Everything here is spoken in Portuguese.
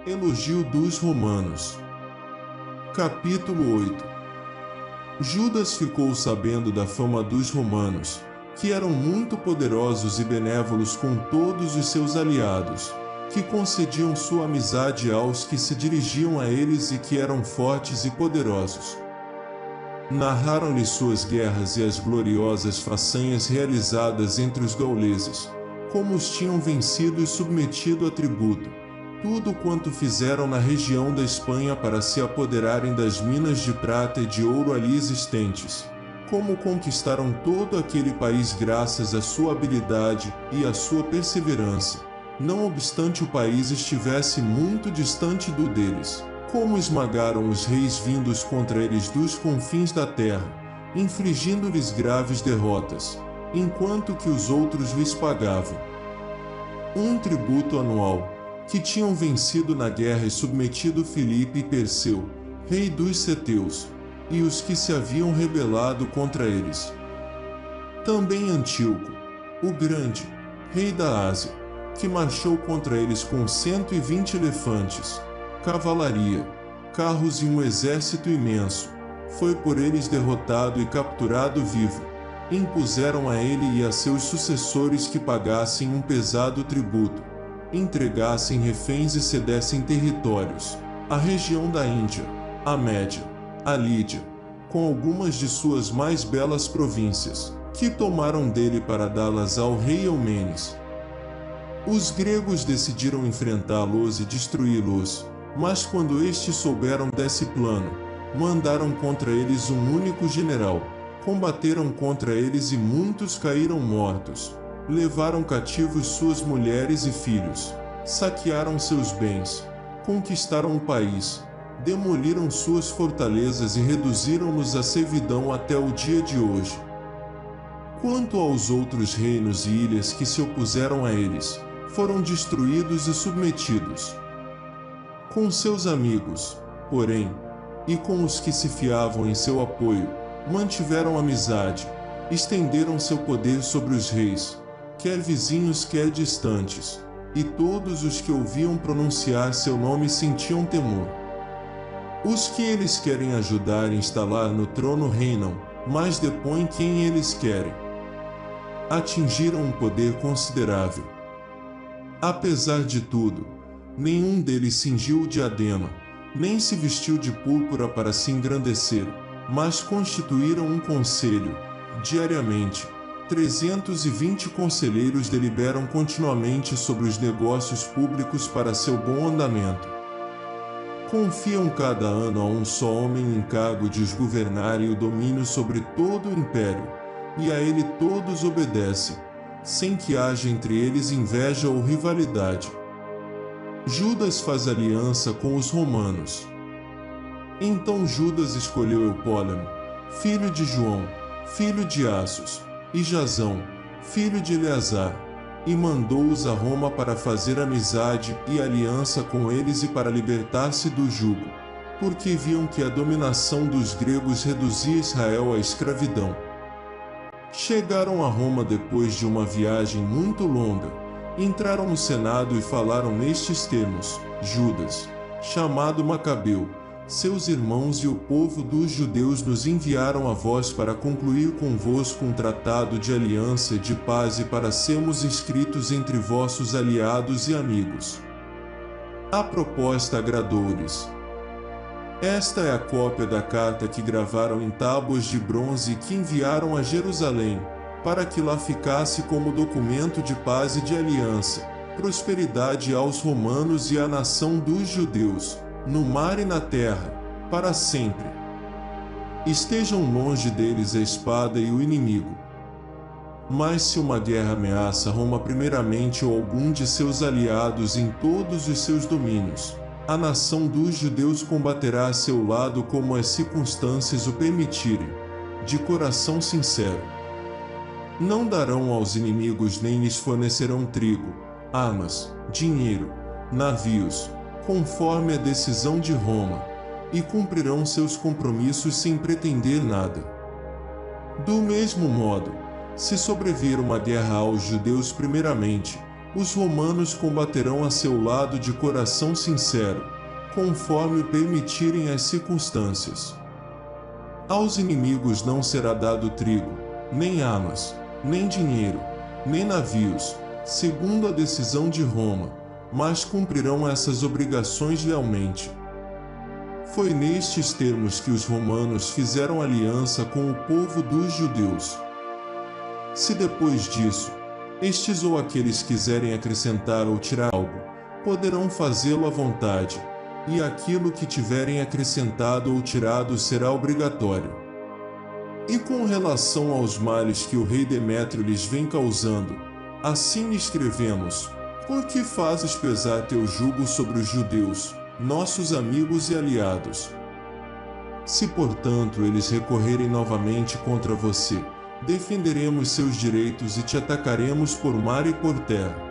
Elogio dos romanos. Capítulo 8. Judas ficou sabendo da fama dos romanos, que eram muito poderosos e benévolos com todos os seus aliados, que concediam sua amizade aos que se dirigiam a eles e que eram fortes e poderosos. Narraram-lhe suas guerras e as gloriosas façanhas realizadas entre os gauleses, como os tinham vencido e submetido a tributo, tudo quanto fizeram na região da Espanha para se apoderarem das minas de prata e de ouro ali existentes, como conquistaram todo aquele país graças à sua habilidade e à sua perseverança, não obstante o país estivesse muito distante do deles, como esmagaram os reis vindos contra eles dos confins da terra, infligindo-lhes graves derrotas, enquanto que os outros lhes pagavam um tributo anual, que tinham vencido na guerra e submetido Filipe e Perseu, rei dos Ceteus, e os que se haviam rebelado contra eles. Também Antíoco, o grande, rei da Ásia, que marchou contra eles com 120 elefantes, cavalaria, carros e um exército imenso, foi por eles derrotado e capturado vivo. Impuseram a ele e a seus sucessores que pagassem um pesado tributo, entregassem reféns e cedessem territórios, a região da Índia, a Média, a Lídia, com algumas de suas mais belas províncias, que tomaram dele para dá-las ao rei Eumenes. Os gregos decidiram enfrentá-los e destruí-los, mas quando estes souberam desse plano, mandaram contra eles um único general, combateram contra eles e muitos caíram mortos. Levaram cativos suas mulheres e filhos, saquearam seus bens, conquistaram o país, demoliram suas fortalezas e reduziram-nos à servidão até o dia de hoje. Quanto aos outros reinos e ilhas que se opuseram a eles, foram destruídos e submetidos. Com seus amigos, porém, e com os que se fiavam em seu apoio, mantiveram amizade, estenderam seu poder sobre os reis, quer vizinhos quer distantes, e todos os que ouviam pronunciar seu nome sentiam temor. Os que eles querem ajudar e instalar no trono reinam, mas depõem quem eles querem. Atingiram um poder considerável. Apesar de tudo, nenhum deles cingiu o diadema, nem se vestiu de púrpura para se engrandecer, mas constituíram um conselho, diariamente. 320 conselheiros deliberam continuamente sobre os negócios públicos para seu bom andamento. Confiam cada ano a um só homem em encargo de os governar e o domínio sobre todo o império, e a ele todos obedecem, sem que haja entre eles inveja ou rivalidade. Judas faz aliança com os romanos. Então Judas escolheu Eupólemo, filho de João, filho de Assos, e Jasão, filho de Eleazar, e mandou-os a Roma para fazer amizade e aliança com eles e para libertar-se do jugo, porque viam que a dominação dos gregos reduzia Israel à escravidão. Chegaram a Roma depois de uma viagem muito longa, entraram no Senado e falaram nestes termos: Judas, chamado Macabeu, seus irmãos e o povo dos judeus nos enviaram a vós para concluir convosco um tratado de aliança e de paz e para sermos inscritos entre vossos aliados e amigos. A proposta agradou-lhes. Esta é a cópia da carta que gravaram em tábuas de bronze e que enviaram a Jerusalém, para que lá ficasse como documento de paz e de aliança, prosperidade aos romanos e à nação dos judeus, no mar e na terra, para sempre. Estejam longe deles a espada e o inimigo. Mas se uma guerra ameaça Roma primeiramente ou algum de seus aliados em todos os seus domínios, a nação dos judeus combaterá a seu lado como as circunstâncias o permitirem, de coração sincero. Não darão aos inimigos nem lhes fornecerão trigo, armas, dinheiro, navios, conforme a decisão de Roma, e cumprirão seus compromissos sem pretender nada. Do mesmo modo, se sobrevier uma guerra aos judeus primeiramente, os romanos combaterão a seu lado de coração sincero, conforme permitirem as circunstâncias. Aos inimigos não será dado trigo, nem armas, nem dinheiro, nem navios, segundo a decisão de Roma, mas cumprirão essas obrigações lealmente. Foi nestes termos que os romanos fizeram aliança com o povo dos judeus. Se depois disso, estes ou aqueles quiserem acrescentar ou tirar algo, poderão fazê-lo à vontade, e aquilo que tiverem acrescentado ou tirado será obrigatório. E com relação aos males que o rei Demétrio lhes vem causando, assim lhe escrevemos: por que fazes pesar teu jugo sobre os judeus, nossos amigos e aliados? Se, portanto, eles recorrerem novamente contra você, defenderemos seus direitos e te atacaremos por mar e por terra.